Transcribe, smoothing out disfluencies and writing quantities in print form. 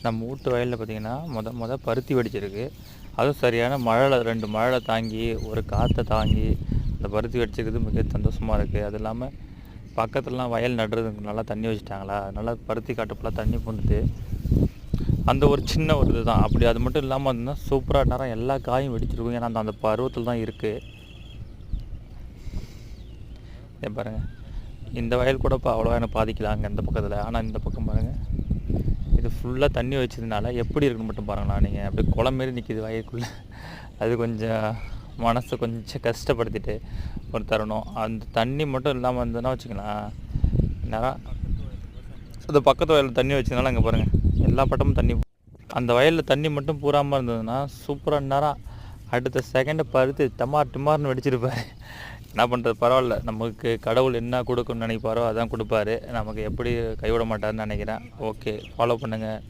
நம்ம வீட்டு வயலில் பார்த்திங்கன்னா மொத பருத்தி வெடிச்சிருக்கு. அதுவும் சரியான மழை 2 மழை தாங்கி ஒரு காற்றை தாங்கி அந்த பருத்தி வெடிச்சிருக்கிறது மிக சந்தோஷமாக இருக்குது. அது இல்லாமல் பக்கத்துலலாம் வயல் நடுறதுக்கு நல்லா தண்ணி வச்சுட்டாங்களா, அதனால் பருத்தி காட்டுக்குள்ளே தண்ணி பூந்துட்டு அந்த ஒரு சின்ன ஒரு இது தான். அப்படி அது மட்டும் இல்லாமல் இருந்தால் சூப்பராக நேரம் எல்லா காயும் வெடிச்சிருக்கும். ஏன்னா அந்த பருவத்தில் தான் இருக்குது. இதை பாருங்கள், இந்த வயல் கூட இப்போ அவ்வளோவா எனக்கு பாதிக்கலாங்க இந்த பக்கத்தில். ஆனால் இந்த பக்கம் பாருங்கள், இது ஃபுல்லாக தண்ணி வச்சதுனால எப்படி இருக்குன்னு மட்டும் பாருங்களா. நீங்கள் அப்படியே குளம் மாரி நிற்கிது வயலுக்குள்ளே. அது கொஞ்சம் மனசை கொஞ்சம் கஷ்டப்படுத்திட்டு ஒரு தருணம். அந்த தண்ணி மட்டும் இல்லாமல் இருந்ததுன்னா வச்சுக்கலாம், நேரம் அது பக்கத்து வயலில் தண்ணி வச்சதுனால அங்கே பாருங்கள் எல்லா பட்டமும் தண்ணி. அந்த வயலில் தண்ணி மட்டும் பூராமல் இருந்ததுன்னா சூப்பராக நேரம் அடுத்த செகண்டை பருத்து டிமார்னு வெடிச்சிருப்பார். என்ன பண்ணுறது, பரவாயில்ல, நமக்கு கடவுள் என்ன கொடுக்கணும்னு நினைப்பாரோ அதான் கொடுப்பாரு. நமக்கு எப்படி கைவிட மாட்டார்னு நினைக்கிறேன். ஓகே, ஃபாலோ பண்ணுங்கள்.